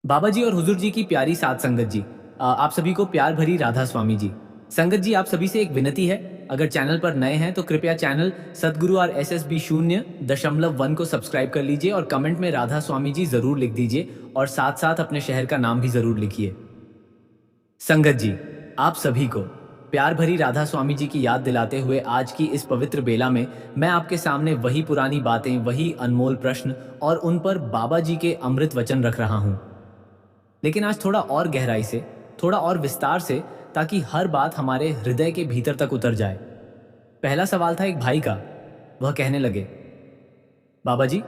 बाबा जी और हुजूर जी की प्यारी साध संगत जी, आप सभी को प्यार भरी राधा स्वामी जी। संगत जी, आप सभी से एक विनती है, अगर चैनल पर नए हैं तो कृपया चैनल सतगुरु और SSB 0.1 को सब्सक्राइब कर लीजिए और कमेंट में राधा स्वामी जी जरूर लिख दीजिए और साथ साथ अपने शहर का नाम भी जरूर लिखिए। संगत जी, आप सभी को प्यार भरी राधा स्वामी जी की याद दिलाते हुए आज की इस पवित्र बेला में मैं आपके सामने वही पुरानी बातें, वही अनमोल प्रश्न और उन पर बाबा जी के अमृत वचन रख रहा हूं। लेकिन आज थोड़ा और गहराई से, थोड़ा और विस्तार से, ताकि हर बात हमारे हृदय के भीतर तक उतर जाए। पहला सवाल था एक भाई का। वह कहने लगे, बाबा जी,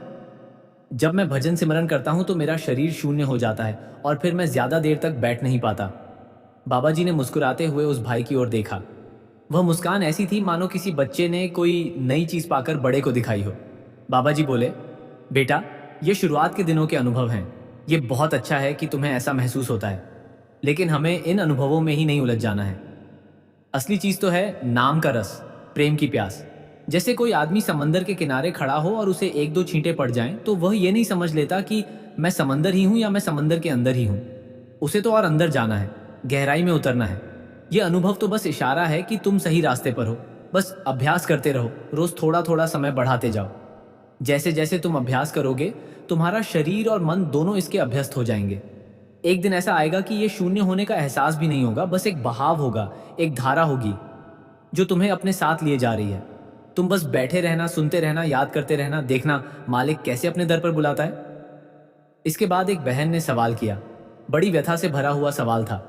जब मैं भजन सिमरन करता हूं तो मेरा शरीर शून्य हो जाता है और फिर मैं ज्यादा देर तक बैठ नहीं पाता। बाबा जी ने मुस्कुराते हुए उस भाई की ओर देखा। वह मुस्कान ऐसी थी मानो किसी बच्चे ने कोई नई चीज पाकर बड़े को दिखाई हो। बाबा जी बोले, बेटा, ये शुरुआत के दिनों के अनुभव हैं। ये बहुत अच्छा है कि तुम्हें ऐसा महसूस होता है, लेकिन हमें इन अनुभवों में ही नहीं उलझ जाना है। असली चीज तो है नाम का रस, प्रेम की प्यास। जैसे कोई आदमी समंदर के किनारे खड़ा हो और उसे एक दो छींटे पड़ जाएं तो वह ये नहीं समझ लेता कि मैं समंदर ही हूं या मैं समंदर के अंदर ही हूं। उसे तो और अंदर जाना है, गहराई में उतरना है। यह अनुभव तो बस इशारा है कि तुम सही रास्ते पर हो। बस अभ्यास करते रहो, रोज थोड़ा थोड़ा समय बढ़ाते जाओ। जैसे जैसे तुम अभ्यास करोगे, तुम्हारा शरीर और मन दोनों इसके अभ्यस्त हो जाएंगे। एक दिन ऐसा आएगा कि ये शून्य होने का एहसास भी नहीं होगा, बस एक बहाव होगा, एक धारा होगी जो तुम्हें अपने साथ लिए जा रही है। तुम बस बैठे रहना, सुनते रहना, याद करते रहना, देखना मालिक कैसे अपने दर पर बुलाता है। इसके बाद एक बहन ने सवाल किया। बड़ी व्यथा से भरा हुआ सवाल था।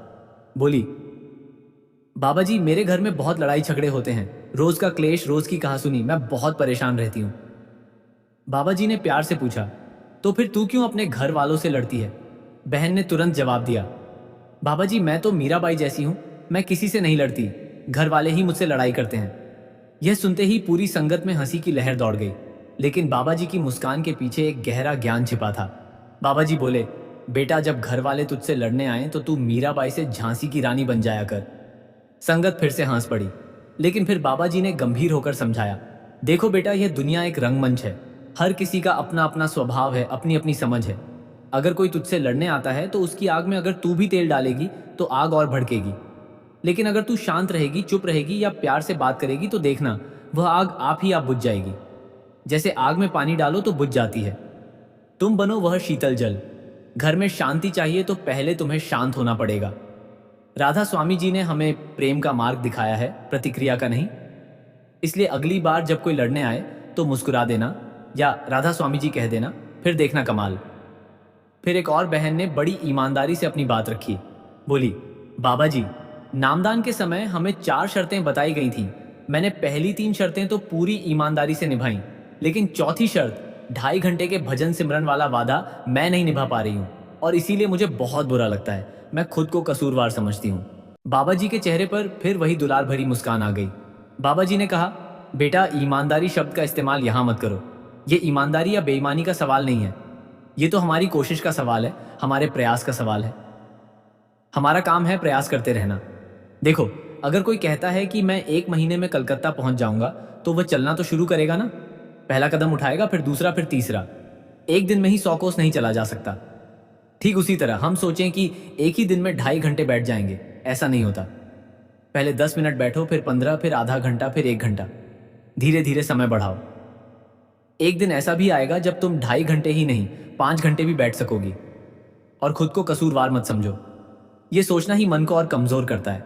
बोली, बाबा जी, मेरे घर में बहुत लड़ाई झगड़े होते हैं, रोज का क्लेश, रोज की कहासुनी, मैं बहुत परेशान रहती हूँ। बाबा जी ने प्यार से पूछा, तो फिर तू क्यों अपने घर वालों से लड़ती है? बहन ने तुरंत जवाब दिया, बाबा जी, मैं तो मीराबाई जैसी हूं, मैं किसी से नहीं लड़ती, घर वाले ही मुझसे लड़ाई करते हैं। यह सुनते ही पूरी संगत में हंसी की लहर दौड़ गई, लेकिन बाबा जी की मुस्कान के पीछे एक गहरा ज्ञान छिपा था। बाबा जी बोले, बेटा, जब घर वाले तुझसे लड़ने आए तो तू मीराबाई से झांसी की रानी बन जाया कर। संगत फिर से हंस पड़ी, लेकिन फिर बाबा जी ने गंभीर होकर समझाया, देखो बेटा, यह दुनिया एक रंगमंच है। हर किसी का अपना अपना स्वभाव है, अपनी अपनी समझ है। अगर कोई तुझसे लड़ने आता है तो उसकी आग में अगर तू भी तेल डालेगी तो आग और भड़केगी। लेकिन अगर तू शांत रहेगी, चुप रहेगी या प्यार से बात करेगी तो देखना, वह आग आप ही आप बुझ जाएगी। जैसे आग में पानी डालो तो बुझ जाती है। तुम बनो वह शीतल जल। घर में शांति चाहिए तो पहले तुम्हें शांत होना पड़ेगा। राधा स्वामी जी ने हमें प्रेम का मार्ग दिखाया है, प्रतिक्रिया का नहीं। इसलिए अगली बार जब कोई लड़ने आए तो मुस्कुरा देना या राधा स्वामी जी कह देना, फिर देखना कमाल। फिर एक और बहन ने बड़ी ईमानदारी से अपनी बात रखी। बोली, बाबा जी, नामदान के समय हमें 4 शर्तें बताई गई थी। मैंने पहली 3 शर्तें तो पूरी ईमानदारी से निभाई, लेकिन चौथी शर्त, 2.5 घंटे के भजन सिमरन वाला वादा, मैं नहीं निभा पा रही हूँ और इसीलिए मुझे बहुत बुरा लगता है। मैं खुद को कसूरवार समझती हूँ। बाबा जी के चेहरे पर फिर वही दुलार भरी मुस्कान आ गई। बाबा जी ने कहा, बेटा, ईमानदारी शब्द का इस्तेमाल यहाँ मत करो। ये ईमानदारी या बेईमानी का सवाल नहीं है। ये तो हमारी कोशिश का सवाल है, हमारे प्रयास का सवाल है। हमारा काम है प्रयास करते रहना। देखो, अगर कोई कहता है कि मैं 1 महीने में कलकत्ता पहुंच जाऊंगा, तो वह चलना तो शुरू करेगा ना। पहला कदम उठाएगा, फिर दूसरा, फिर तीसरा। एक दिन में ही 100 कोस नहीं चला जा सकता। ठीक उसी तरह हम सोचें कि एक ही दिन में 2.5 घंटे बैठ जाएंगे, ऐसा नहीं होता। पहले 10 मिनट बैठो, फिर 15, फिर आधा घंटा, फिर 1 घंटा। धीरे धीरे समय बढ़ाओ। एक दिन ऐसा भी आएगा जब तुम 2.5 घंटे ही नहीं, 5 घंटे भी बैठ सकोगी। और खुद को कसूरवार मत समझो। ये सोचना ही मन को और कमजोर करता है।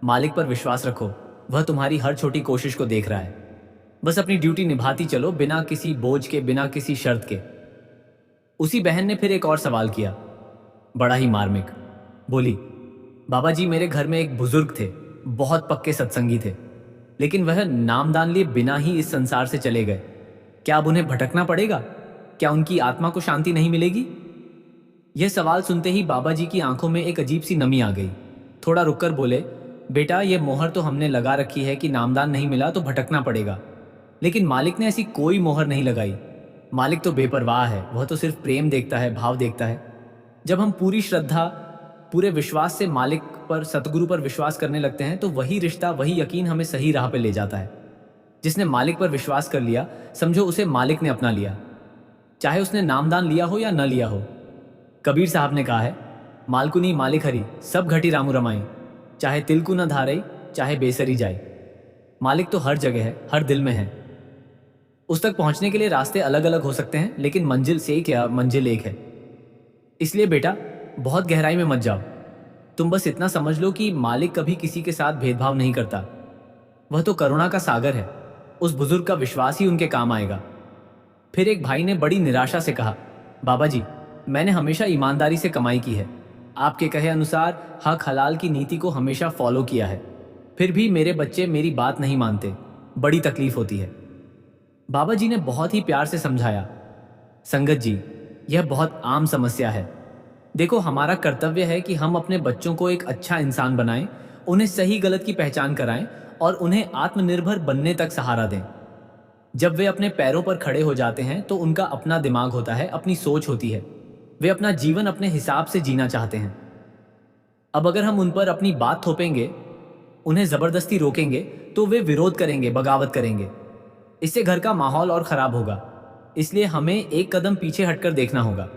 मालिक पर विश्वास रखो, वह तुम्हारी हर छोटी कोशिश को देख रहा है। बस अपनी ड्यूटी निभाती चलो, बिना किसी बोझ के, बिना किसी शर्त के। उसी बहन ने फिर एक और सवाल किया, बड़ा ही मार्मिक। बोली, बाबा जी, मेरे घर में एक बुजुर्ग थे, बहुत पक्के सत्संगी थे, लेकिन वह नामदान लिए बिना ही इस संसार से चले गए। क्या अब उन्हें भटकना पड़ेगा? क्या उनकी आत्मा को शांति नहीं मिलेगी? यह सवाल सुनते ही बाबा जी की आंखों में एक अजीब सी नमी आ गई। थोड़ा रुककर बोले, बेटा, यह मोहर तो हमने लगा रखी है कि नामदान नहीं मिला तो भटकना पड़ेगा, लेकिन मालिक ने ऐसी कोई मोहर नहीं लगाई। मालिक तो बेपरवाह है, वह तो सिर्फ प्रेम देखता है, भाव देखता है। जब हम पूरी श्रद्धा, पूरे विश्वास से मालिक पर, सतगुरु पर विश्वास करने लगते हैं तो वही रिश्ता, वही यकीन हमें सही राह पर ले जाता है। जिसने मालिक पर विश्वास कर लिया, समझो उसे मालिक ने अपना लिया, चाहे उसने नामदान लिया हो या न लिया हो। कबीर साहब ने कहा है, मालकुनी मालिक हरी सब घटी रामू रमाई, चाहे तिलकु न धारई चाहे बेसरी जाए। मालिक तो हर जगह है, हर दिल में है। उस तक पहुंचने के लिए रास्ते अलग अलग हो सकते हैं, लेकिन मंजिल से एक या मंजिल एक है। इसलिए बेटा, बहुत गहराई में मत जाओ। तुम बस इतना समझ लो कि मालिक कभी किसी के साथ भेदभाव नहीं करता। वह तो करुणा का सागर है। उस बुजुर्ग का विश्वास ही उनके काम आएगा। फिर एक भाई ने बड़ी निराशा से कहा, बाबा जी, मैंने हमेशा ईमानदारी से कमाई की है। आपके कहे अनुसार हक हलाल की नीति को हमेशा फॉलो किया है। फिर भी मेरे बच्चे मेरी बात नहीं मानते। बड़ी तकलीफ होती है। बाबा जी ने बहुत ही प्यार से समझाया, संगत जी, यह बहुत आम समस्या है। देखो, हमारा कर्तव्य है कि हम अपने बच्चों को एक अच्छा इंसान बनाएं, उन्हें सही गलत की पहचान कराएं और उन्हें आत्मनिर्भर बनने तक सहारा दें। जब वे अपने पैरों पर खड़े हो जाते हैं तो उनका अपना दिमाग होता है, अपनी सोच होती है। वे अपना जीवन अपने हिसाब से जीना चाहते हैं। अब अगर हम उन पर अपनी बात थोपेंगे, उन्हें जबरदस्ती रोकेंगे, तो वे विरोध करेंगे, बगावत करेंगे। इससे घर का माहौल और खराब होगा। इसलिए हमें एक कदम पीछे हटकर देखना होगा।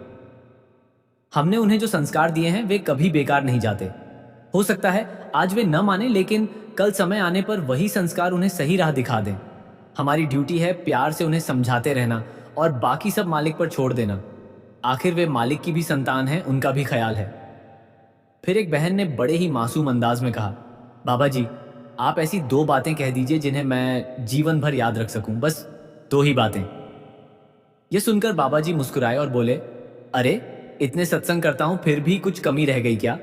हमने उन्हें जो संस्कार दिए हैं वे कभी बेकार नहीं जाते। हो सकता है आज वे न माने, लेकिन कल समय आने पर वही संस्कार उन्हें सही राह दिखा दें। हमारी ड्यूटी है प्यार से उन्हें समझाते रहना और बाकी सब मालिक पर छोड़ देना। आखिर वे मालिक की भी संतान हैं, उनका भी ख्याल है। फिर एक बहन ने बड़े ही मासूम अंदाज में कहा, बाबा जी, आप ऐसी 2 बातें कह दीजिए जिन्हें मैं जीवन भर याद रख सकूं, बस 2 ही बातें। यह सुनकर बाबा जी मुस्कुराए और बोले, अरे, इतने सत्संग करता हूं फिर भी कुछ कमी रह गई क्या?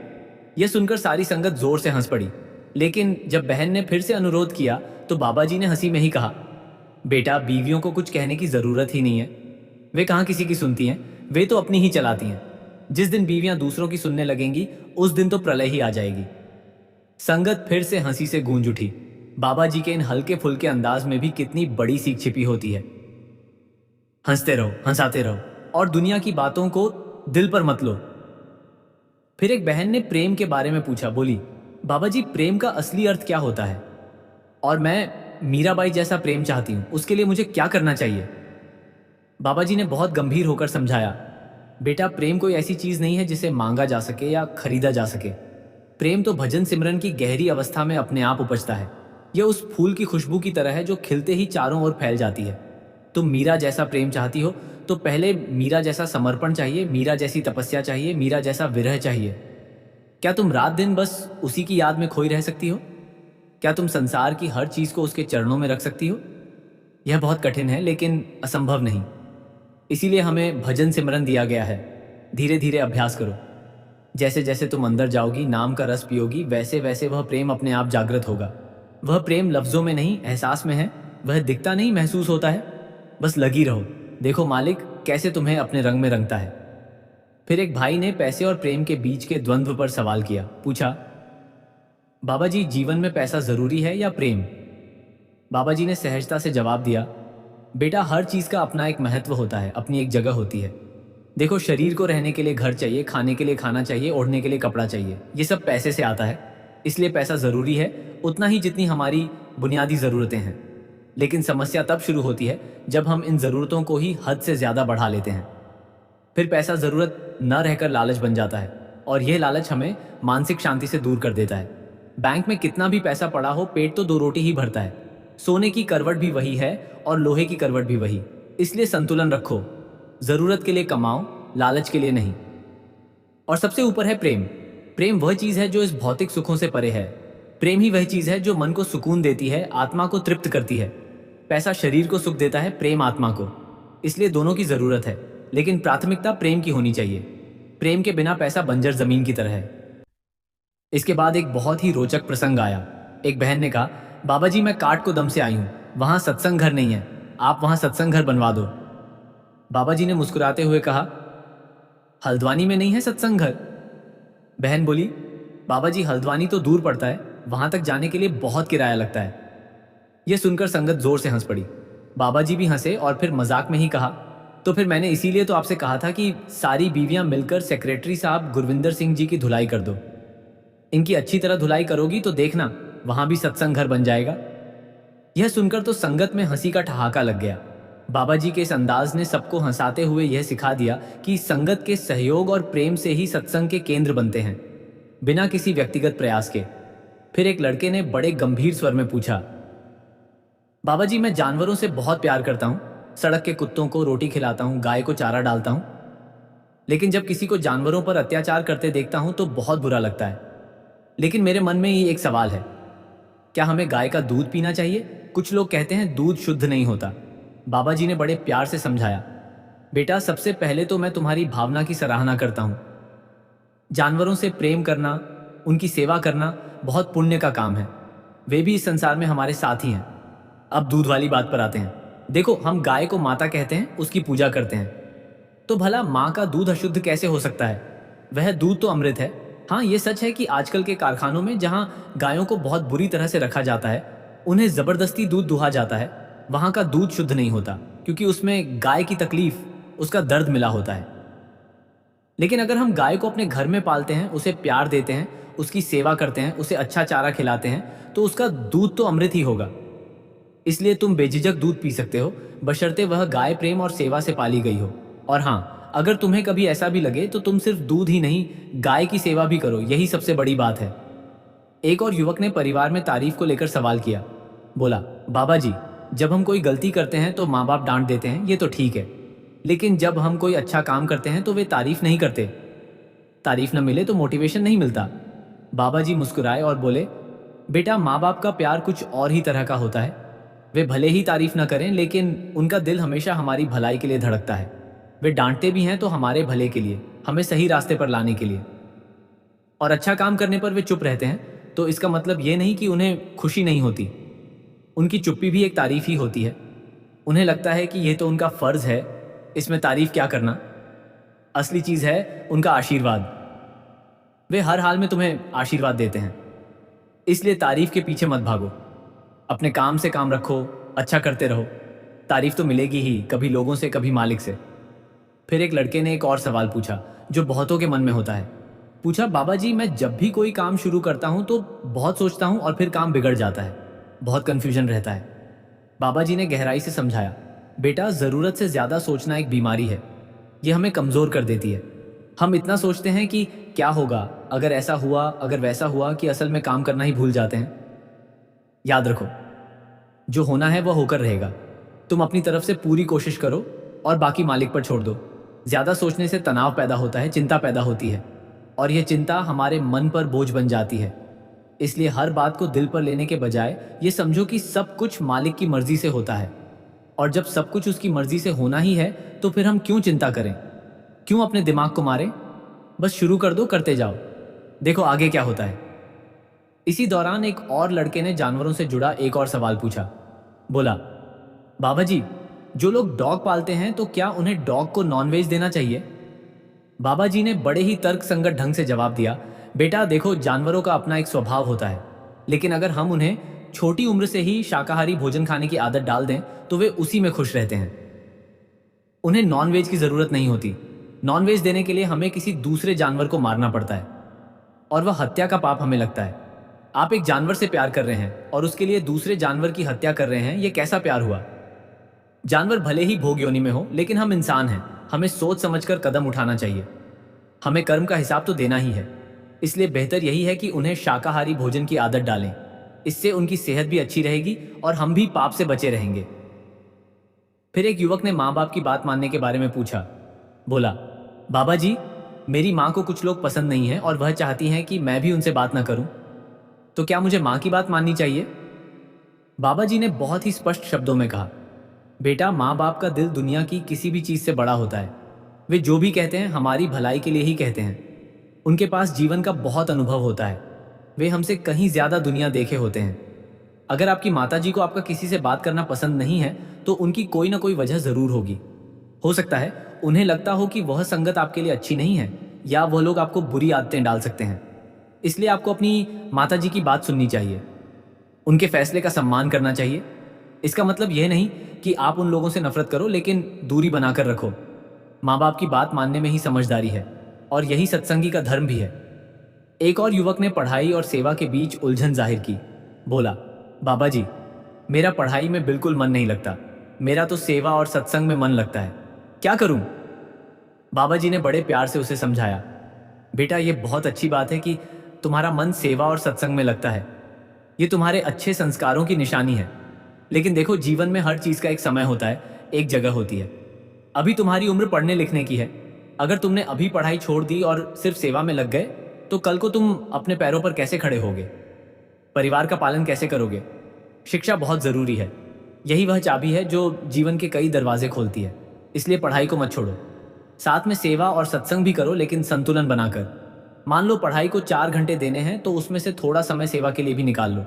यह सुनकर सारी संगत जोर से हंस पड़ी। लेकिन जब बहन ने फिर से अनुरोध किया तो बाबा जी ने हंसी में ही कहा, बेटा, बीवियों को कुछ कहने की जरूरत ही नहीं है। वे कहाँ किसी की सुनती हैं, वे तो अपनी ही चलाती हैं। जिस दिन बीवियां दूसरों की सुनने लगेंगी उस दिन तो प्रलय ही आ जाएगी। संगत फिर से हंसी से गूंज उठी। बाबा जी के इन हल्के फुल्के अंदाज में भी कितनी बड़ी सीख छिपी होती है। हंसते रहो, हंसाते रहो और दुनिया की बातों को दिल पर मत लो। फिर एक बहन ने प्रेम के बारे में पूछा, बोली, बाबा जी, प्रेम का असली अर्थ क्या होता है? और मैं मीराबाई जैसा प्रेम चाहती हूं, उसके लिए मुझे क्या करना चाहिए? बाबा जी ने बहुत गंभीर होकर समझाया, बेटा, प्रेम कोई ऐसी चीज नहीं है जिसे मांगा जा सके या खरीदा जा सके। प्रेम तो भजन सिमरन की गहरी अवस्था में अपने आप उपजता है। यह उस फूल की खुशबू की तरह है जो खिलते ही चारों ओर फैल जाती है। तुम मीरा जैसा प्रेम चाहती हो तो पहले मीरा जैसा समर्पण चाहिए, मीरा जैसी तपस्या चाहिए, मीरा जैसा विरह चाहिए। क्या तुम रात दिन बस उसी की याद में खोई रह सकती हो? क्या तुम संसार की हर चीज को उसके चरणों में रख सकती हो? यह बहुत कठिन है, लेकिन असंभव नहीं। इसीलिए हमें भजन सिमरन दिया गया है। धीरे धीरे अभ्यास करो। जैसे जैसे तुम अंदर जाओगी, नाम का रस पियोगी, वैसे वैसे वह प्रेम अपने आप जागृत होगा। वह प्रेम लफ्जों में नहीं, एहसास में है। वह दिखता नहीं, महसूस होता है। बस लगी रहो, देखो मालिक कैसे तुम्हें अपने रंग में रंगता है। फिर एक भाई ने पैसे और प्रेम के बीच के द्वंद्व पर सवाल किया। पूछा, बाबा जी, जीवन में पैसा जरूरी है या प्रेम? बाबा जी ने सहजता से जवाब दिया, बेटा, हर चीज का अपना एक महत्व होता है, अपनी एक जगह होती है। देखो, शरीर को रहने के लिए घर चाहिए, खाने के लिए खाना चाहिए, ओढ़ने के लिए कपड़ा चाहिए। ये सब पैसे से आता है। इसलिए पैसा जरूरी है, उतना ही जितनी हमारी बुनियादी जरूरतें हैं। लेकिन समस्या तब शुरू होती है जब हम इन जरूरतों को ही हद से ज्यादा बढ़ा लेते हैं। फिर पैसा जरूरत न रहकर लालच बन जाता है और यह लालच हमें मानसिक शांति से दूर कर देता है। बैंक में कितना भी पैसा पड़ा हो, पेट तो 2 रोटी ही भरता है। सोने की करवट भी वही है और लोहे की करवट भी वही। इसलिए संतुलन रखो। जरूरत के लिए कमाओ, लालच के लिए नहीं। और सबसे ऊपर है प्रेम। प्रेम वह चीज है जो इस भौतिक सुखों से परे है। प्रेम ही वह चीज है जो मन को सुकून देती है, आत्मा को तृप्त करती है। पैसा शरीर को सुख देता है, प्रेम आत्मा को। इसलिए दोनों की जरूरत है, लेकिन प्राथमिकता प्रेम की होनी चाहिए। प्रेम के बिना पैसा बंजर जमीन की तरह है। इसके बाद एक बहुत ही रोचक प्रसंग आया। एक बहन ने कहा, बाबा जी, मैं काठ को दम से आई हूं, वहां सत्संग घर नहीं है, आप वहां सत्संग घर बनवा दो। बाबा जी ने मुस्कुराते हुए कहा, हल्द्वानी में नहीं है सत्संग घर? बहन बोली, बाबा जी, हल्द्वानी तो दूर पड़ता है, वहां तक जाने के लिए बहुत किराया लगता है। यह सुनकर संगत जोर से हंस पड़ी। बाबा जी भी हंसे और फिर मजाक में ही कहा, तो फिर मैंने इसीलिए तो आपसे कहा था कि सारी बीवियां मिलकर सेक्रेटरी साहब गुरविंदर सिंह जी की धुलाई कर दो। इनकी अच्छी तरह धुलाई करोगी तो देखना, वहां भी सत्संग घर बन जाएगा। यह सुनकर तो संगत में हंसी का ठहाका लग गया। बाबा जी के इस अंदाज ने सबको हंसाते हुए यह सिखा दिया कि संगत के सहयोग और प्रेम से ही सत्संग के केंद्र बनते हैं, बिना किसी व्यक्तिगत प्रयास के। फिर एक लड़के ने बड़े गंभीर स्वर में पूछा, बाबा जी, मैं जानवरों से बहुत प्यार करता हूँ। सड़क के कुत्तों को रोटी खिलाता हूँ, गाय को चारा डालता हूँ, लेकिन जब किसी को जानवरों पर अत्याचार करते देखता हूँ तो बहुत बुरा लगता है। लेकिन मेरे मन में ही एक सवाल है, क्या हमें गाय का दूध पीना चाहिए? कुछ लोग कहते हैं दूध शुद्ध नहीं होता। बाबा जी ने बड़े प्यार से समझाया, बेटा, सबसे पहले तो मैं तुम्हारी भावना की सराहना करता हूँ। जानवरों से प्रेम करना, उनकी सेवा करना बहुत पुण्य का काम है। वे भी इस संसार में हमारे साथ ही हैं। अब दूध वाली बात पर आते हैं। देखो, हम गाय को माता कहते हैं, उसकी पूजा करते हैं, तो भला माँ का दूध अशुद्ध कैसे हो सकता है? वह दूध तो अमृत है। हाँ, ये सच है कि आजकल के कारखानों में जहाँ गायों को बहुत बुरी तरह से रखा जाता है, उन्हें जबरदस्ती दूध दुहा जाता है, वहाँ का दूध शुद्ध नहीं होता, क्योंकि उसमें गाय की तकलीफ, उसका दर्द मिला होता है। लेकिन अगर हम गाय को अपने घर में पालते हैं, उसे प्यार देते हैं, उसकी सेवा करते हैं, उसे अच्छा चारा खिलाते हैं, तो उसका दूध तो अमृत ही होगा। इसलिए तुम बेझिझक दूध पी सकते हो, बशर्ते वह गाय प्रेम और सेवा से पाली गई हो। और हाँ, अगर तुम्हें कभी ऐसा भी लगे तो तुम सिर्फ दूध ही नहीं, गाय की सेवा भी करो, यही सबसे बड़ी बात है। एक और युवक ने परिवार में तारीफ को लेकर सवाल किया। बोला, बाबा जी, जब हम कोई गलती करते हैं तो माँ बाप डांट देते हैं, ये तो ठीक है, लेकिन जब हम कोई अच्छा काम करते हैं तो वे तारीफ नहीं करते। तारीफ न मिले तो मोटिवेशन नहीं मिलता। बाबा जी मुस्कुराए और बोले, बेटा, माँ बाप का प्यार कुछ और ही तरह का होता है। वे भले ही तारीफ न करें, लेकिन उनका दिल हमेशा हमारी भलाई के लिए धड़कता है। वे डांटते भी हैं तो हमारे भले के लिए, हमें सही रास्ते पर लाने के लिए। और अच्छा काम करने पर वे चुप रहते हैं, तो इसका मतलब ये नहीं कि उन्हें खुशी नहीं होती। उनकी चुप्पी भी एक तारीफ ही होती है। उन्हें लगता है कि यह तो उनका फर्ज है, इसमें तारीफ क्या करना। असली चीज है उनका आशीर्वाद। वे हर हाल में तुम्हें आशीर्वाद देते हैं, इसलिए तारीफ के पीछे मत भागो। अपने काम से काम रखो, अच्छा करते रहो, तारीफ तो मिलेगी ही, कभी लोगों से, कभी मालिक से। फिर एक लड़के ने एक और सवाल पूछा जो बहुतों के मन में होता है। पूछा, बाबा जी, मैं जब भी कोई काम शुरू करता हूं तो बहुत सोचता हूं और फिर काम बिगड़ जाता है, बहुत कंफ्यूजन रहता है। बाबा जी ने गहराई से समझाया, बेटा, जरूरत से ज्यादा सोचना एक बीमारी है। यह हमें कमजोर कर देती है। हम इतना सोचते हैं कि क्या होगा अगर ऐसा हुआ, अगर वैसा हुआ, कि असल में काम करना ही भूल जाते हैं। याद रखो, जो होना है वह होकर रहेगा। तुम अपनी तरफ से पूरी कोशिश करो और बाकी मालिक पर छोड़ दो। ज्यादा सोचने से तनाव पैदा होता है, चिंता पैदा होती है, और यह चिंता हमारे मन पर बोझ बन जाती है। इसलिए हर बात को दिल पर लेने के बजाय ये समझो कि सब कुछ मालिक की मर्जी से होता है, और जब सब कुछ उसकी मर्जी से होना ही है तो फिर हम क्यों चिंता करें, क्यों अपने दिमाग को मारें? बस शुरू कर दो, करते जाओ, देखो आगे क्या होता है। इसी दौरान एक और लड़के ने जानवरों से जुड़ा एक और सवाल पूछा। बोला, बाबा जी, जो लोग डॉग पालते हैं तो क्या उन्हें डॉग को नॉनवेज देना चाहिए? बाबा जी ने बड़े ही तर्कसंगत ढंग से जवाब दिया, बेटा देखो, जानवरों का अपना एक स्वभाव होता है, लेकिन अगर हम उन्हें छोटी उम्र से ही शाकाहारी भोजन खाने की आदत डाल दें तो वे उसी में खुश रहते हैं। उन्हें नॉनवेज की जरूरत नहीं होती। नॉनवेज देने के लिए हमें किसी दूसरे जानवर को मारना पड़ता है, और वह हत्या का पाप हमें लगता है। आप एक जानवर से प्यार कर रहे हैं और उसके लिए दूसरे जानवर की हत्या कर रहे हैं, यह कैसा प्यार हुआ? जानवर भले ही भोग योनि में हो, लेकिन हम इंसान हैं, हमें सोच समझकर कदम उठाना चाहिए। हमें कर्म का हिसाब तो देना ही है, इसलिए बेहतर यही है कि उन्हें शाकाहारी भोजन की आदत डालें। इससे उनकी सेहत भी अच्छी रहेगी और हम भी पाप से बचे रहेंगे। फिर एक युवक ने माँ बाप की बात मानने के बारे में पूछा। बोला, बाबा जी, मेरी माँ को कुछ लोग पसंद नहीं है और वह चाहती हैं कि मैं भी उनसे बात ना करूं, तो क्या मुझे माँ की बात माननी चाहिए? बाबा जी ने बहुत ही स्पष्ट शब्दों में कहा, बेटा, माँ बाप का दिल दुनिया की किसी भी चीज से बड़ा होता है। वे जो भी कहते हैं हमारी भलाई के लिए ही कहते हैं। उनके पास जीवन का बहुत अनुभव होता है, वे हमसे कहीं ज्यादा दुनिया देखे होते हैं। अगर आपकी माताजी को आपका किसी से बात करना पसंद नहीं है तो उनकी कोई ना कोई वजह जरूर होगी। हो सकता है उन्हें लगता हो कि वह संगत आपके लिए अच्छी नहीं है, या वह लोग आपको बुरी आदतें डाल सकते हैं। इसलिए आपको अपनी माताजी की बात सुननी चाहिए, उनके फैसले का सम्मान करना चाहिए। इसका मतलब यह नहीं कि आप उन लोगों से नफरत करो, लेकिन दूरी बनाकर रखो। माँ बाप की बात मानने में ही समझदारी है, और यही सत्संगी का धर्म भी है। एक और युवक ने पढ़ाई और सेवा के बीच उलझन जाहिर की। बोला, बाबा जी, मेरा पढ़ाई में बिल्कुल मन नहीं लगता। मेरा तो सेवा और सत्संग में मन लगता है, क्या करूं? बाबा जी ने बड़े प्यार से उसे समझाया, बेटा ये बहुत अच्छी बात है कि तुम्हारा मन सेवा और सत्संग में लगता है। ये तुम्हारे अच्छे संस्कारों की निशानी है। लेकिन देखो, जीवन में हर चीज का एक समय होता है, एक जगह होती है। अभी तुम्हारी उम्र पढ़ने लिखने की है। अगर तुमने अभी पढ़ाई छोड़ दी और सिर्फ सेवा में लग गए तो कल को तुम अपने पैरों पर कैसे खड़े होगे? परिवार का पालन कैसे करोगे? शिक्षा बहुत जरूरी है। यही वह चाबी है जो जीवन के कई दरवाजे खोलती है। इसलिए पढ़ाई को मत छोड़ो। साथ में सेवा और सत्संग भी करो, लेकिन संतुलन बनाकर। मान लो पढ़ाई को 4 घंटे देने हैं तो उसमें से थोड़ा समय सेवा के लिए भी निकाल लो।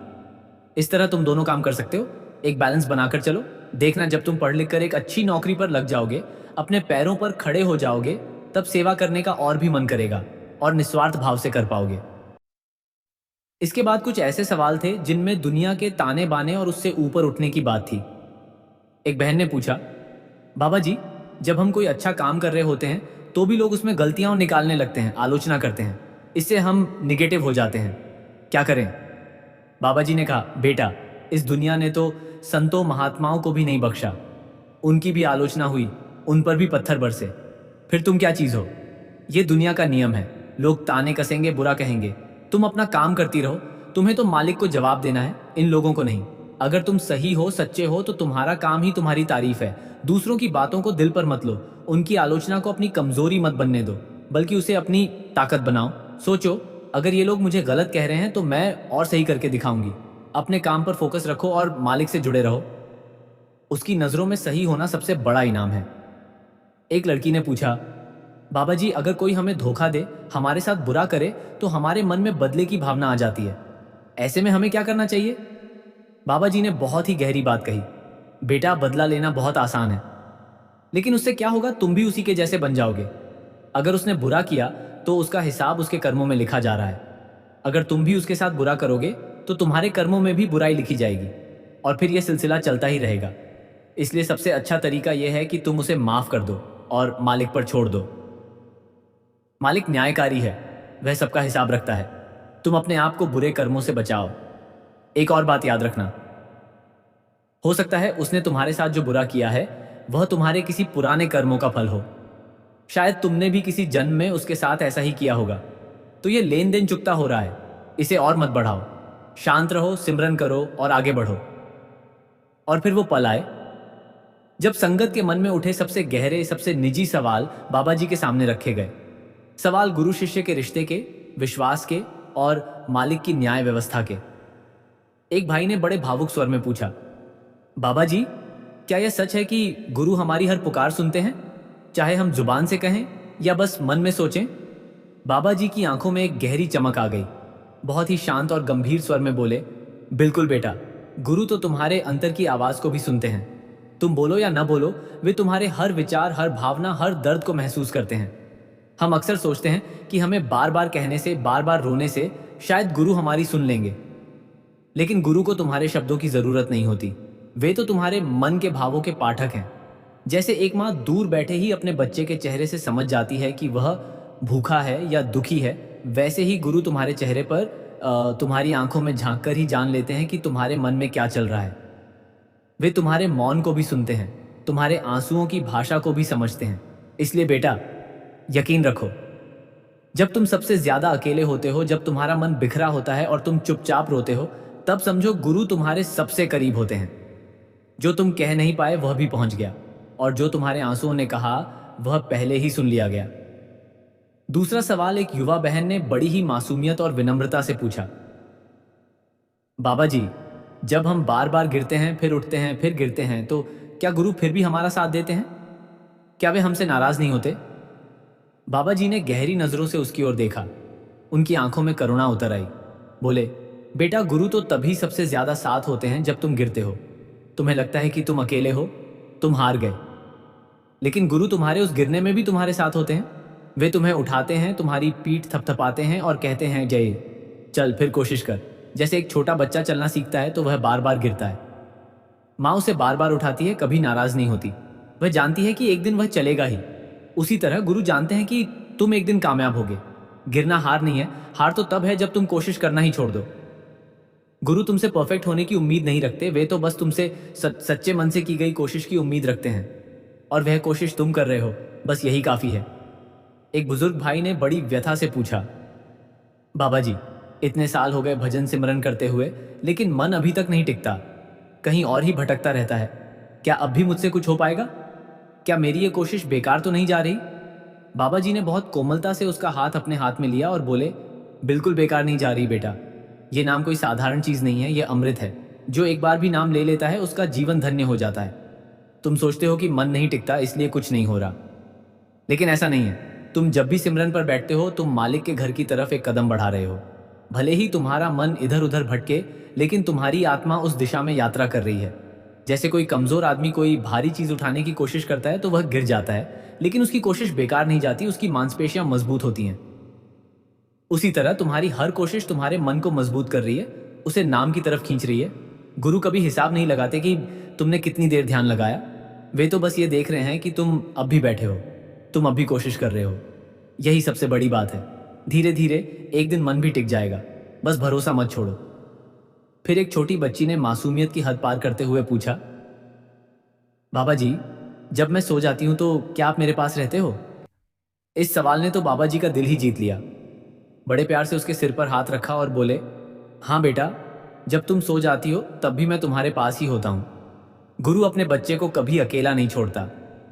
इस तरह तुम दोनों काम कर सकते हो। एक बैलेंस बनाकर चलो। देखना, जब तुम पढ़ लिख कर एक अच्छी नौकरी पर लग जाओगे, अपने पैरों पर खड़े हो जाओगे, तब सेवा करने का और भी मन करेगा और निस्वार्थ भाव से कर पाओगे। इसके बाद कुछ ऐसे सवाल थे जिनमें दुनिया के ताने बाने और उससे ऊपर उठने की बात थी। एक बहन ने पूछा, बाबा जी, जब हम कोई अच्छा काम कर रहे होते हैं तो भी लोग उसमें गलतियां निकालने लगते हैं, आलोचना करते हैं। इससे हम निगेटिव हो जाते हैं, क्या करें? बाबा जी ने कहा, बेटा, इस दुनिया ने तो संतों महात्माओं को भी नहीं बख्शा। उनकी भी आलोचना हुई, उन पर भी पत्थर बरसे। फिर तुम क्या चीज हो? ये दुनिया का नियम है। लोग ताने कसेंगे, बुरा कहेंगे। तुम अपना काम करती रहो। तुम्हें तो मालिक को जवाब देना है, इन लोगों को नहीं। अगर तुम सही हो, सच्चे हो, तो तुम्हारा काम ही तुम्हारी तारीफ है। दूसरों की बातों को दिल पर मत लो। उनकी आलोचना को अपनी कमजोरी मत बनने दो, बल्कि उसे अपनी ताकत बनाओ। सोचो, अगर ये लोग मुझे गलत कह रहे हैं तो मैं और सही करके दिखाऊंगी। अपने काम पर फोकस रखो और मालिक से जुड़े रहो। उसकी नजरों में सही होना सबसे बड़ा इनाम है। एक लड़की ने पूछा, बाबा जी, अगर कोई हमें धोखा दे, हमारे साथ बुरा करे, तो हमारे मन में बदले की भावना आ जाती है। ऐसे में हमें क्या करना चाहिए? बाबा जी ने बहुत ही गहरी बात कही, बेटा, बदला लेना बहुत आसान है, लेकिन उससे क्या होगा? तुम भी उसी के जैसे बन जाओगे। अगर उसने बुरा किया तो उसका हिसाब उसके कर्मों में लिखा जा रहा है। अगर तुम भी उसके साथ बुरा करोगे तो तुम्हारे कर्मों में भी बुराई लिखी जाएगी, और फिर यह सिलसिला चलता ही रहेगा। इसलिए सबसे अच्छा तरीका यह है कि तुम उसे माफ कर दो और मालिक पर छोड़ दो। मालिक न्यायकारी है, वह सबका हिसाब रखता है। तुम अपने आप को बुरे कर्मों से बचाओ। एक और बात याद रखना, हो सकता है उसने तुम्हारे साथ जो बुरा किया है वह तुम्हारे किसी पुराने कर्मों का फल हो। शायद तुमने भी किसी जन्म में उसके साथ ऐसा ही किया होगा। तो ये लेन देन चुकता हो रहा है, इसे और मत बढ़ाओ। शांत रहो, सिमरन करो और आगे बढ़ो। और फिर वो पल आए जब संगत के मन में उठे सबसे गहरे, सबसे निजी सवाल बाबा जी के सामने रखे गए। सवाल गुरु शिष्य के रिश्ते के, विश्वास के और मालिक की न्याय व्यवस्था के। एक भाई ने बड़े भावुक स्वर में पूछा, बाबा जी, क्या यह सच है कि गुरु हमारी हर पुकार सुनते हैं, चाहे हम जुबान से कहें या बस मन में सोचें? बाबा जी की आंखों में एक गहरी चमक आ गई। बहुत ही शांत और गंभीर स्वर में बोले, बिल्कुल बेटा, गुरु तो तुम्हारे अंतर की आवाज को भी सुनते हैं। तुम बोलो या ना बोलो, वे तुम्हारे हर विचार, हर भावना, हर दर्द को महसूस करते हैं। हम अक्सर सोचते हैं कि हमें बार बार कहने से, बार बार रोने से शायद गुरु हमारी सुन लेंगे, लेकिन गुरु को तुम्हारे शब्दों की जरूरत नहीं होती। वे तो तुम्हारे मन के भावों के पाठक हैं। जैसे एक माँ दूर बैठे ही अपने बच्चे के चेहरे से समझ जाती है कि वह भूखा है या दुखी है, वैसे ही गुरु तुम्हारे चेहरे पर, तुम्हारी आंखों में झांक कर ही जान लेते हैं कि तुम्हारे मन में क्या चल रहा है। वे तुम्हारे मौन को भी सुनते हैं, तुम्हारे आंसुओं की भाषा को भी समझते हैं। इसलिए बेटा, यकीन रखो, जब तुम सबसे ज्यादा अकेले होते हो, जब तुम्हारा मन बिखरा होता है और तुम चुपचाप रोते हो, तब समझो गुरु तुम्हारे सबसे करीब होते हैं। जो तुम कह नहीं पाए वह भी पहुंच गया, और जो तुम्हारे आंसुओं ने कहा वह पहले ही सुन लिया गया। दूसरा सवाल एक युवा बहन ने बड़ी ही मासूमियत और विनम्रता से पूछा, बाबा जी, जब हम बार बार गिरते हैं, फिर उठते हैं, फिर गिरते हैं, तो क्या गुरु फिर भी हमारा साथ देते हैं? क्या वे हमसे नाराज नहीं होते? बाबा जी ने गहरी नजरों से उसकी ओर देखा। उनकी आंखों में करुणा उतर आई। बोले, बेटा, गुरु तो तभी सबसे ज्यादा साथ होते हैं जब तुम गिरते हो। तुम्हें लगता है कि तुम अकेले हो, तुम हार गए, लेकिन गुरु तुम्हारे उस गिरने में भी तुम्हारे साथ होते हैं। वे तुम्हें उठाते हैं, तुम्हारी पीठ थपथपाते हैं और कहते हैं, जय, चल फिर कोशिश कर। जैसे एक छोटा बच्चा चलना सीखता है तो वह बार बार गिरता है। माँ उसे बार बार उठाती है, कभी नाराज नहीं होती। वह जानती है कि एक दिन वह चलेगा ही। उसी तरह गुरु जानते हैं कि तुम एक दिन कामयाब होगे। गिरना हार नहीं है, हार तो तब है जब तुम कोशिश करना ही छोड़ दो। गुरु तुमसे परफेक्ट होने की उम्मीद नहीं रखते, वे तो बस तुमसे सच्चे मन से की गई कोशिश की उम्मीद रखते हैं, और वह कोशिश तुम कर रहे हो, बस यही काफ़ी है। एक बुजुर्ग भाई ने बड़ी व्यथा से पूछा, बाबा जी, इतने साल हो गए भजन सिमरन करते हुए, लेकिन मन अभी तक नहीं टिकता, कहीं और ही भटकता रहता है। क्या अब भी मुझसे कुछ हो पाएगा? क्या मेरी ये कोशिश बेकार तो नहीं जा रही? बाबा जी ने बहुत कोमलता से उसका हाथ अपने हाथ में लिया और बोले, बिल्कुल बेकार नहीं जा रही बेटा। ये नाम कोई साधारण चीज़ नहीं है, ये अमृत है। जो एक बार भी नाम ले लेता है उसका जीवन धन्य हो जाता है। तुम सोचते हो कि मन नहीं टिकता इसलिए कुछ नहीं हो रहा, लेकिन ऐसा नहीं है। तुम जब भी सिमरन पर बैठते हो, तुम मालिक के घर की तरफ एक कदम बढ़ा रहे हो। भले ही तुम्हारा मन इधर उधर भटके, लेकिन तुम्हारी आत्मा उस दिशा में यात्रा कर रही है। जैसे कोई कमजोर आदमी कोई भारी चीज उठाने की कोशिश करता है तो वह गिर जाता है, लेकिन उसकी कोशिश बेकार नहीं जाती, उसकी मांसपेशियां मजबूत होती हैं। उसी तरह तुम्हारी हर कोशिश तुम्हारे मन को मजबूत कर रही है, उसे नाम की तरफ खींच रही है। गुरु कभी हिसाब नहीं लगाते कि तुमने कितनी देर ध्यान लगाया, वे तो बस ये देख रहे हैं कि तुम अब भी बैठे हो, तुम अब भी कोशिश कर रहे हो। यही सबसे बड़ी बात है। धीरे धीरे एक दिन मन भी टिक जाएगा, बस भरोसा मत छोड़ो। फिर एक छोटी बच्ची ने मासूमियत की हद पार करते हुए पूछा, बाबा जी, जब मैं सो जाती हूं तो क्या आप मेरे पास रहते हो? इस सवाल ने तो बाबा जी का दिल ही जीत लिया। बड़े प्यार से उसके सिर पर हाथ रखा और बोले, हाँ बेटा, जब तुम सो जाती हो तब भी मैं तुम्हारे पास ही होता हूँ। गुरु अपने बच्चे को कभी अकेला नहीं छोड़ता।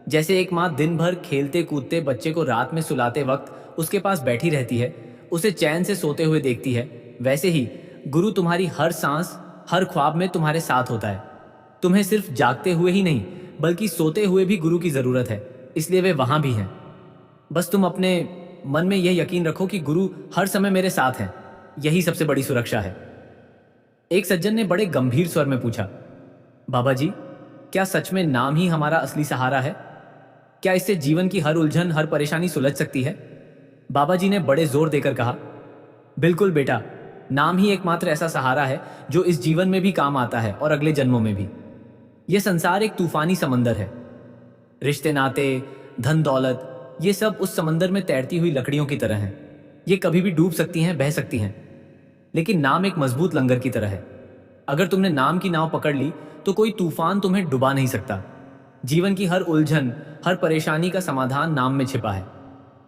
जैसे एक माँ दिन भर खेलते कूदते बच्चे को रात में सुलाते वक्त उसके पास बैठी रहती है, उसे चैन से सोते हुए देखती है, वैसे ही गुरु तुम्हारी हर सांस, हर ख्वाब में तुम्हारे साथ होता है। तुम्हें सिर्फ जागते हुए ही नहीं, बल्कि सोते हुए भी गुरु की जरूरत है, इसलिए वे वहां भी हैं। बस तुम अपने मन में यह यकीन रखो कि गुरु हर समय मेरे साथ हैं, यही सबसे बड़ी सुरक्षा है। एक सज्जन ने बड़े गंभीर स्वर में पूछा, बाबा जी, क्या सच में नाम ही हमारा असली सहारा है? क्या इससे जीवन की हर उलझन, हर परेशानी सुलझ सकती है? बाबा जी ने बड़े जोर देकर कहा, बिल्कुल बेटा, नाम ही एकमात्र ऐसा सहारा है जो इस जीवन में भी काम आता है और अगले जन्मों में भी। यह संसार एक तूफानी समंदर है। रिश्ते नाते, धन दौलत, ये सब उस समंदर में तैरती हुई लकड़ियों की तरह हैं। ये कभी भी डूब सकती हैं, बह सकती हैं, लेकिन नाम एक मजबूत लंगर की तरह है। अगर तुमने नाम की नाव पकड़ ली तो कोई तूफान तुम्हें डुबा नहीं सकता। जीवन की हर उलझन, हर परेशानी का समाधान नाम में छिपा है।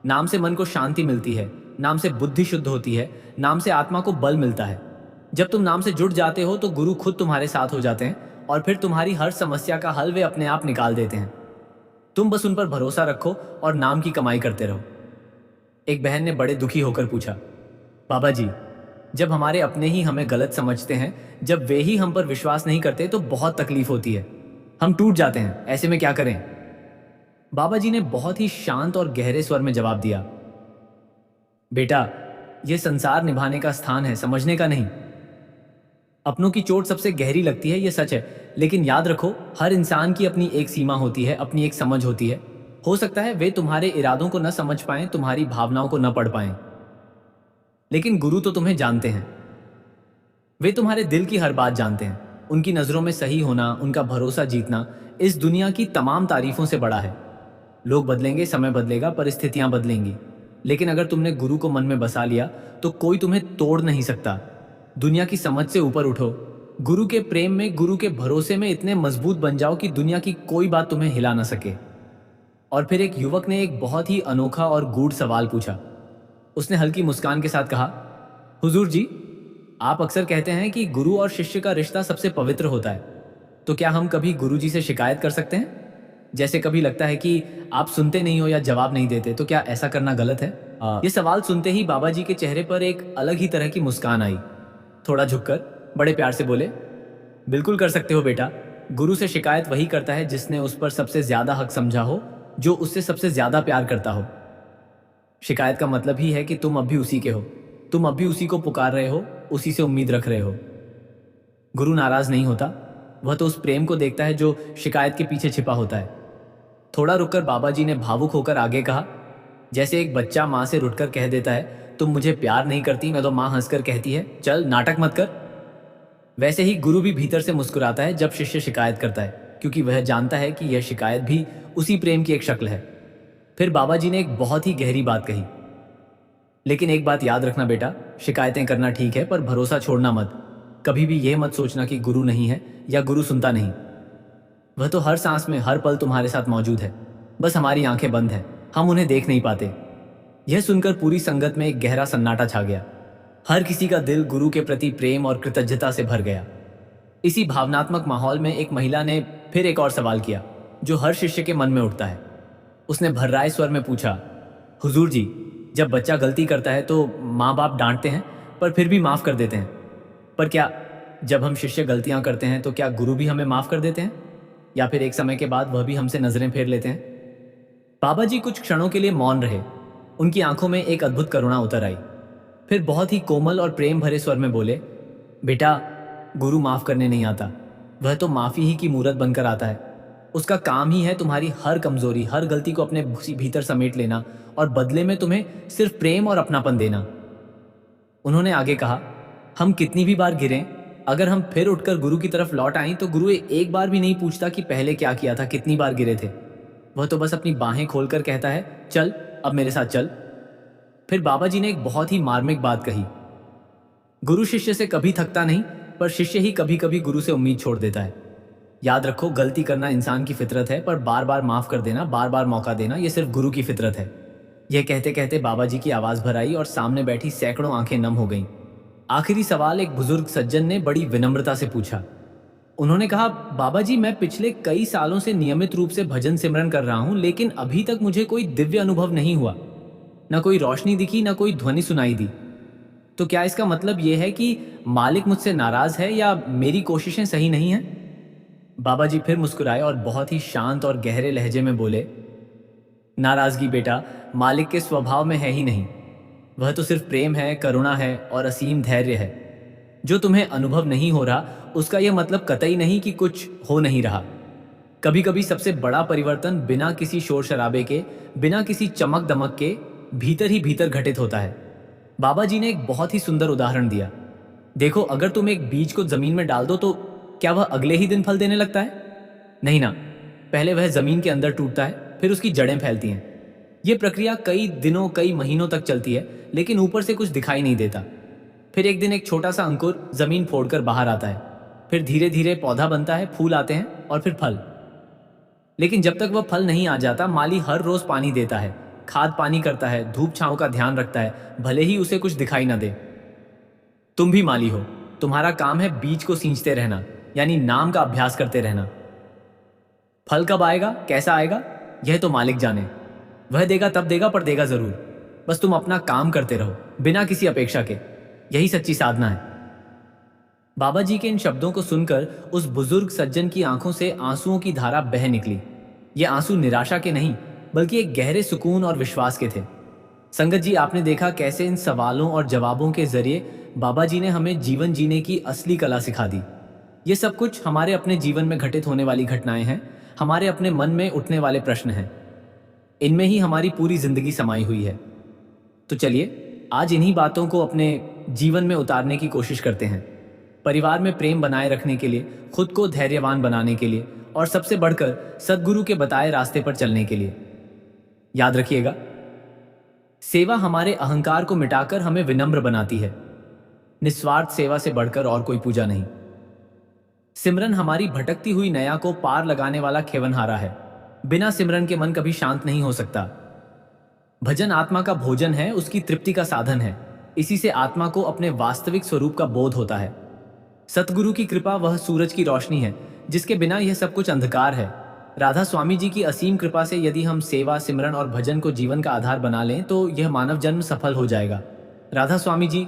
नाम से मन को शांति मिलती है, नाम से बुद्धि शुद्ध होती है, नाम से आत्मा को बल मिलता है। जब तुम नाम से जुड़ जाते हो तो गुरु खुद तुम्हारे साथ हो जाते हैं और फिर तुम्हारी हर समस्या का हल वे अपने आप निकाल देते हैं। तुम बस उन पर भरोसा रखो और नाम की कमाई करते रहो। एक बहन ने बड़े दुखी होकर पूछा, बाबा जी, जब हमारे अपने ही हमें गलत समझते हैं, जब वे ही हम पर विश्वास नहीं करते तो बहुत तकलीफ होती है, हम टूट जाते हैं, ऐसे में क्या करें? बाबा जी ने बहुत ही शांत और गहरे स्वर में जवाब दिया, बेटा, यह संसार निभाने का स्थान है, समझने का नहीं। अपनों की चोट सबसे गहरी लगती है, यह सच है, लेकिन याद रखो, हर इंसान की अपनी एक सीमा होती है, अपनी एक समझ होती है। हो सकता है वे तुम्हारे इरादों को न समझ पाएं, तुम्हारी भावनाओं को न पढ़ पाएं, लेकिन गुरु तो तुम्हें जानते हैं। वे तुम्हारे दिल की हर बात जानते हैं। उनकी नजरों में सही होना, उनका भरोसा जीतना इस दुनिया की तमाम तारीफों से बड़ा है। लोग बदलेंगे, समय बदलेगा, परिस्थितियां बदलेंगी, लेकिन अगर तुमने गुरु को मन में बसा लिया तो कोई तुम्हें तोड़ नहीं सकता। दुनिया की समझ से ऊपर उठो, गुरु के प्रेम में, गुरु के भरोसे में इतने मजबूत बन जाओ कि दुनिया की कोई बात तुम्हें हिला ना सके। और फिर एक युवक ने एक बहुत ही अनोखा और गूढ़ सवाल पूछा। उसने हल्की मुस्कान के साथ कहा, हुजूर जी, आप अक्सर कहते हैं कि गुरु और शिष्य का रिश्ता सबसे पवित्र होता है, तो क्या हम कभी गुरु जी से शिकायत कर सकते हैं? जैसे कभी लगता है कि आप सुनते नहीं हो या जवाब नहीं देते, तो क्या ऐसा करना गलत है? ये सवाल सुनते ही बाबा जी के चेहरे पर एक अलग ही तरह की मुस्कान आई। थोड़ा झुककर बड़े प्यार से बोले, बिल्कुल कर सकते हो बेटा। गुरु से शिकायत वही करता है जिसने उस पर सबसे ज्यादा हक समझा हो, जो उससे सबसे ज्यादा प्यार करता हो। शिकायत का मतलब ही है कि तुम अब भी उसी के हो, तुम अब भी उसी को पुकार रहे हो, उसी से उम्मीद रख रहे हो। गुरु नाराज नहीं होता, वह तो उस प्रेम को देखता है जो शिकायत के पीछे छिपा होता है। थोड़ा रुककर बाबा जी ने भावुक होकर आगे कहा, जैसे एक बच्चा माँ से रुठकर कह देता है, तुम मुझे प्यार नहीं करती, मैं तो माँ हंसकर कहती है, चल नाटक मत कर। वैसे ही गुरु भी भीतर से मुस्कुराता है जब शिष्य शिकायत करता है, क्योंकि वह जानता है कि यह शिकायत भी उसी प्रेम की एक शक्ल है। फिर बाबा जी ने एक बहुत ही गहरी बात कही, लेकिन एक बात याद रखना बेटा, शिकायतें करना ठीक है, पर भरोसा छोड़ना मत। कभी भी यह मत सोचना कि गुरु नहीं है या गुरु सुनता नहीं। वह तो हर सांस में हर पल तुम्हारे साथ मौजूद है, बस हमारी आंखें बंद हैं, हम उन्हें देख नहीं पाते। यह सुनकर पूरी संगत में एक गहरा सन्नाटा छा गया। हर किसी का दिल गुरु के प्रति प्रेम और कृतज्ञता से भर गया। इसी भावनात्मक माहौल में एक महिला ने फिर एक और सवाल किया जो हर शिष्य के मन में उठता है। उसने भर्राए स्वर में पूछा, हुजूर जी, जब बच्चा गलती करता है तो माँ बाप डांटते हैं पर फिर भी माफ़ कर देते हैं, पर क्या जब हम शिष्य गलतियाँ करते हैं तो क्या गुरु भी हमें माफ़ कर देते हैं, या फिर एक समय के बाद वह भी हमसे नजरें फेर लेते हैं? बाबा जी कुछ क्षणों के लिए मौन रहे। उनकी आंखों में एक अद्भुत करुणा उतर आई। फिर बहुत ही कोमल और प्रेम भरे स्वर में बोले, बेटा, गुरु माफ करने नहीं आता, वह तो माफी ही की मूरत बनकर आता है। उसका काम ही है तुम्हारी हर कमजोरी, हर गलती को अपने भीतर समेट लेना और बदले में तुम्हें सिर्फ प्रेम और अपनापन देना। उन्होंने आगे कहा, हम कितनी भी बार गिरें, अगर हम फिर उठकर गुरु की तरफ लौट आएं तो गुरु एक बार भी नहीं पूछता कि पहले क्या किया था, कितनी बार गिरे थे। वह तो बस अपनी बाहें खोलकर कहता है, चल अब मेरे साथ चल। फिर बाबा जी ने एक बहुत ही मार्मिक बात कही, गुरु शिष्य से कभी थकता नहीं, पर शिष्य ही कभी कभी गुरु से उम्मीद छोड़ देता है। याद रखो, गलती करना इंसान की फितरत है, पर बार बार माफ कर देना, बार बार मौका देना, यह सिर्फ गुरु की फितरत है। यह कहते कहते बाबा जी की आवाज भर आई और सामने बैठी सैकड़ों आंखें नम हो गईं। आखिरी सवाल एक बुजुर्ग सज्जन ने बड़ी विनम्रता से पूछा। उन्होंने कहा, बाबा जी, मैं पिछले कई सालों से नियमित रूप से भजन सिमरन कर रहा हूं, लेकिन अभी तक मुझे कोई दिव्य अनुभव नहीं हुआ। न कोई रोशनी दिखी, न कोई ध्वनि सुनाई दी। तो क्या इसका मतलब यह है कि मालिक मुझसे नाराज है या मेरी कोशिशें सही नहीं हैं? बाबा जी फिर मुस्कुराए और बहुत ही शांत और गहरे लहजे में बोले, नाराजगी बेटा मालिक के स्वभाव में है ही नहीं। वह तो सिर्फ प्रेम है, करुणा है और असीम धैर्य है। जो तुम्हें अनुभव नहीं हो रहा, उसका यह मतलब कतई नहीं कि कुछ हो नहीं रहा। कभी कभी सबसे बड़ा परिवर्तन बिना किसी शोर शराबे के, बिना किसी चमक दमक के भीतर ही भीतर घटित होता है। बाबा जी ने एक बहुत ही सुंदर उदाहरण दिया। देखो, अगर तुम एक बीज को जमीन में डाल दो तो क्या वह अगले ही दिन फल देने लगता है? नहीं ना, पहले वह जमीन के अंदर टूटता है, फिर उसकी जड़ें फैलती हैं। यह प्रक्रिया कई दिनों, कई महीनों तक चलती है, लेकिन ऊपर से कुछ दिखाई नहीं देता। फिर एक दिन एक छोटा सा अंकुर जमीन फोड़कर बाहर आता है, फिर धीरे धीरे पौधा बनता है, फूल आते हैं और फिर फल। लेकिन जब तक वह फल नहीं आ जाता, माली हर रोज पानी देता है, खाद पानी करता है, धूप छांव का ध्यान रखता है, भले ही उसे कुछ दिखाई ना दे। तुम भी माली हो, तुम्हारा काम है बीज को सींचते रहना, यानी नाम का अभ्यास करते रहना। फल कब आएगा, कैसा आएगा, यह तो मालिक जाने। वह देगा तब देगा, पर देगा जरूर। बस तुम अपना काम करते रहो बिना किसी अपेक्षा के, यही सच्ची साधना है। बाबा जी के इन शब्दों को सुनकर उस बुजुर्ग सज्जन की आंखों से आंसुओं की धारा बह निकली। ये आंसू निराशा के नहीं, बल्कि एक गहरे सुकून और विश्वास के थे। संगत जी, आपने देखा कैसे इन सवालों और जवाबों के जरिए बाबा जी ने हमें जीवन जीने की असली कला सिखा दी। ये सब कुछ हमारे अपने जीवन में घटित होने वाली घटनाएं हैं, हमारे अपने मन में उठने वाले प्रश्न हैं। इनमें ही हमारी पूरी जिंदगी समाई हुई है। तो चलिए आज इन्हीं बातों को अपने जीवन में उतारने की कोशिश करते हैं। परिवार में प्रेम बनाए रखने के लिए, खुद को धैर्यवान बनाने के लिए और सबसे बढ़कर सद्गुरु के बताए रास्ते पर चलने के लिए। याद रखिएगा, सेवा हमारे अहंकार को मिटाकर हमें विनम्र बनाती है। निस्वार्थ सेवा से बढ़कर और कोई पूजा नहीं। सिमरन हमारी भटकती हुई नैया को पार लगाने वाला खेवनहारा है। बिना सिमरन के मन कभी शांत नहीं हो सकता। भजन आत्मा का भोजन है, उसकी तृप्ति का साधन है। इसी से आत्मा को अपने वास्तविक स्वरूप का बोध होता है। सतगुरु की कृपा वह सूरज की रोशनी है जिसके बिना यह सब कुछ अंधकार है। राधा स्वामी जी की असीम कृपा से यदि हम सेवा, सिमरन और भजन को जीवन का आधार बना लें तो यह मानव जन्म सफल हो जाएगा। राधा स्वामी जी